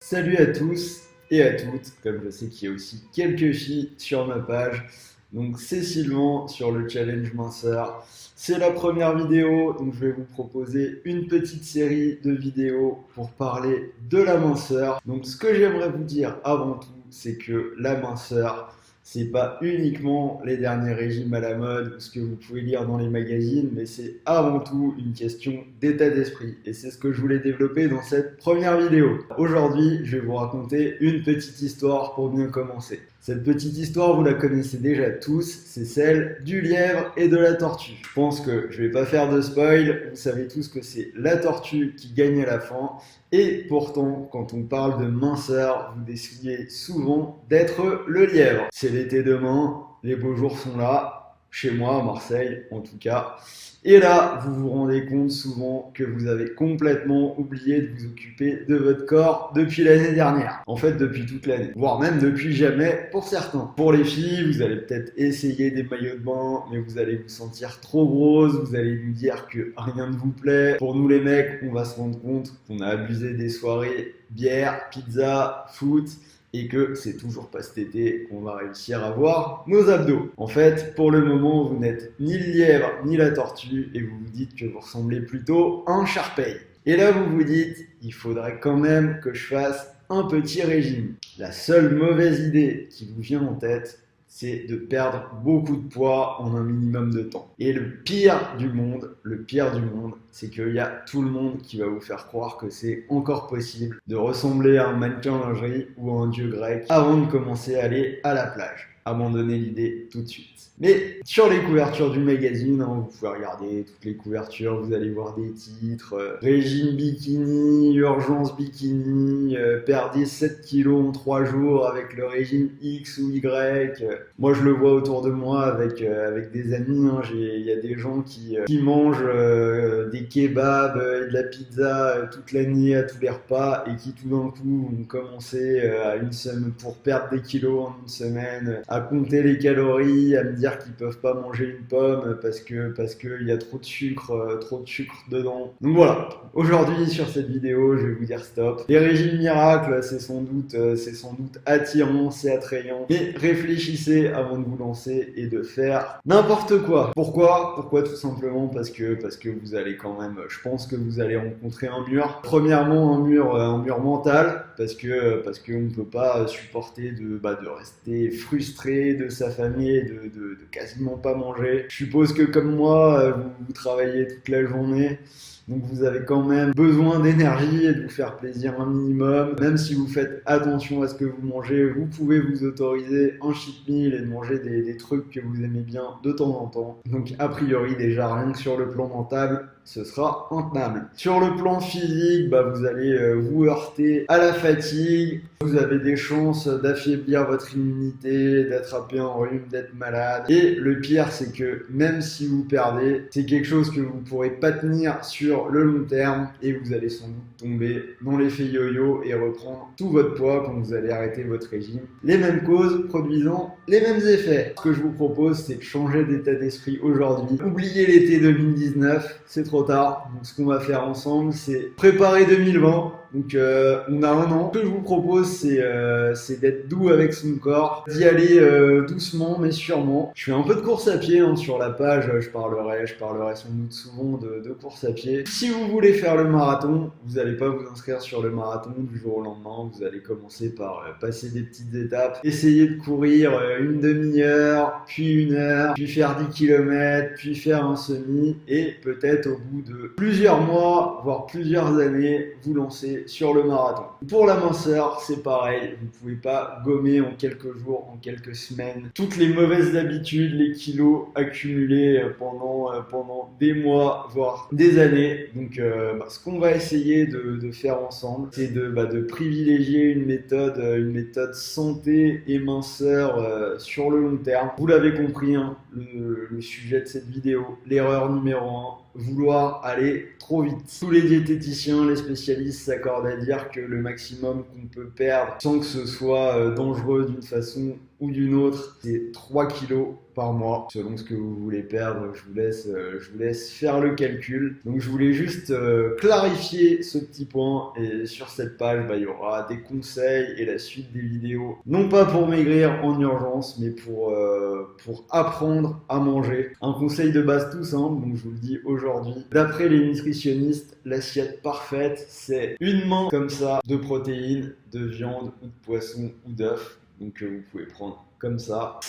Salut à tous et à toutes, comme je sais qu'il y a aussi quelques filles sur ma page. Donc c'est Sylvain sur le challenge minceur. C'est la première vidéo, donc je vais vous proposer une petite série de vidéos pour parler de la minceur. Donc ce que j'aimerais vous dire avant tout, c'est que la minceur, c'est pas uniquement les derniers régimes à la mode ou ce que vous pouvez lire dans les magazines, mais c'est avant tout une question d'état d'esprit. Et c'est ce que je voulais développer dans cette première vidéo. Aujourd'hui, je vais vous raconter une petite histoire pour bien commencer. Cette petite histoire, vous la connaissez déjà tous, c'est celle du lièvre et de la tortue. Je pense que je vais pas faire de spoil, vous savez tous que c'est la tortue qui gagne à la fin. Et pourtant, quand on parle de minceur, vous décidez souvent d'être le lièvre. C'est l'été demain, les beaux jours sont là, chez moi à Marseille en tout cas. Et là, vous vous rendez compte souvent que vous avez complètement oublié de vous occuper de votre corps depuis l'année dernière. En fait, depuis toute l'année, voire même depuis jamais pour certains. Pour les filles, vous allez peut-être essayer des maillots de bain, mais vous allez vous sentir trop grosse, vous allez nous dire que rien ne vous plaît. Pour nous les mecs, on va se rendre compte qu'on a abusé des soirées bière, pizza, foot, et que c'est toujours pas cet été qu'on va réussir à voir nos abdos. En fait, pour le moment, vous n'êtes ni le lièvre ni la tortue et vous vous dites que vous ressemblez plutôt à un Sharpei. Et là, vous vous dites, il faudrait quand même que je fasse un petit régime. La seule mauvaise idée qui vous vient en tête, c'est de perdre beaucoup de poids en un minimum de temps. Et le pire du monde, c'est qu'il y a tout le monde qui va vous faire croire que c'est encore possible de ressembler à un mannequin lingerie ou à un dieu grec avant de commencer à aller à la plage. Abandonnez l'idée tout de suite. Mais sur les couvertures du magazine, vous pouvez regarder toutes les couvertures, vous allez voir des titres, régime bikini, urgence bikini, perdez 7 kilos en 3 jours avec le régime X ou Y. Moi je le vois autour de moi avec des amis, il y a des gens qui mangent des kebabs et de la pizza toute l'année à tous les repas et qui tout d'un coup ont commencé à une semaine pour perdre des kilos en une semaine, à compter les calories, à me dire qu'ils peuvent pas manger une pomme parce que il y a trop de sucre dedans. Donc voilà, aujourd'hui sur cette vidéo, je vais vous dire stop. Les régimes miracles, c'est sans doute attirant, c'est attrayant, mais réfléchissez avant de vous lancer et de faire n'importe quoi. Pourquoi tout simplement parce que vous allez quand même, je pense que vous allez rencontrer un mur. Premièrement, un mur mental parce que on ne peut pas supporter de rester frustré de sa famille et de quasiment pas manger. Je suppose que comme moi, vous travaillez toute la journée. Donc vous avez quand même besoin d'énergie et de vous faire plaisir un minimum. Même si vous faites attention à ce que vous mangez, vous pouvez vous autoriser un cheat meal et de manger des trucs que vous aimez bien de temps en temps. Donc a priori déjà rien que sur le plan mental, ce sera intenable. Sur le plan physique, vous allez vous heurter à la fatigue. Vous avez des chances d'affaiblir votre immunité, d'attraper un rhume, d'être malade. Et le pire, c'est que même si vous perdez, c'est quelque chose que vous ne pourrez pas tenir sur le long terme et vous allez sans doute tomber dans l'effet yo-yo et reprendre tout votre poids quand vous allez arrêter votre régime. Les mêmes causes produisant les mêmes effets. Ce que je vous propose, c'est de changer d'état d'esprit aujourd'hui. Oubliez l'été 2019, c'est trop tard. Donc ce qu'on va faire ensemble, c'est préparer 2020. Donc on a un an. Ce que je vous propose, c'est d'être doux avec son corps, d'y aller doucement mais sûrement. Je fais un peu de course à pied sur la page, je parlerai sans doute souvent de course à pied. Si vous voulez faire le marathon, vous n'allez pas vous inscrire sur le marathon du jour au lendemain, vous allez commencer par passer des petites étapes, essayer de courir une demi-heure, puis une heure, puis faire 10 km, puis faire un semi, et peut-être au bout de plusieurs mois, voire plusieurs années, vous lancer sur le marathon. Pour la minceur, c'est pareil, vous ne pouvez pas gommer en quelques jours, en quelques semaines, toutes les mauvaises habitudes, les kilos accumulés pendant des mois, voire des années. Donc ce qu'on va essayer de faire ensemble, c'est de privilégier une méthode santé et minceur sur le long terme. Vous l'avez compris, hein, le sujet de cette vidéo, l'erreur numéro 1, vouloir aller trop vite. Tous les diététiciens, les spécialistes s'accordent à dire que le maximum qu'on peut perdre sans que ce soit dangereux d'une façon ou d'une autre, c'est 3 kilos par mois, selon ce que vous voulez perdre. Je vous laisse faire le calcul. Donc je voulais juste clarifier ce petit point, et sur cette page, il y aura des conseils et la suite des vidéos, non pas pour maigrir en urgence, mais pour apprendre à manger. Un conseil de base tout simple, donc je vous le dis aujourd'hui. D'après les nutritionnistes, l'assiette parfaite, c'est une main comme ça de protéines, de viande ou de poisson ou d'œufs. Donc vous pouvez prendre comme ça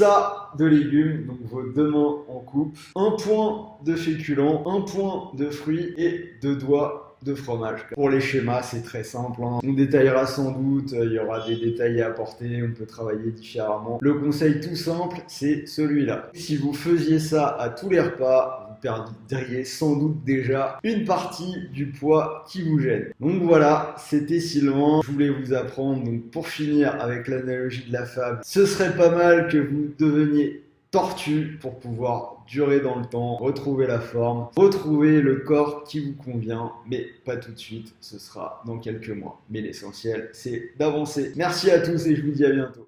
de légumes, donc vos 2 mains en coupe, un point de féculents, un point de fruits et 2 doigts de fromage. Pour les schémas, c'est très simple, hein. On détaillera sans doute, il y aura des détails à apporter, on peut travailler différemment. Le conseil tout simple, c'est celui-là. Si vous faisiez ça à tous les repas, vous perdriez sans doute déjà une partie du poids qui vous gêne. Donc voilà, c'était Sylvain. Je voulais vous apprendre, donc pour finir avec l'analogie de la fable, ce serait pas mal que vous deveniez tortue pour pouvoir durer dans le temps, retrouver la forme, retrouver le corps qui vous convient, mais pas tout de suite, ce sera dans quelques mois. Mais l'essentiel, c'est d'avancer. Merci à tous et je vous dis à bientôt.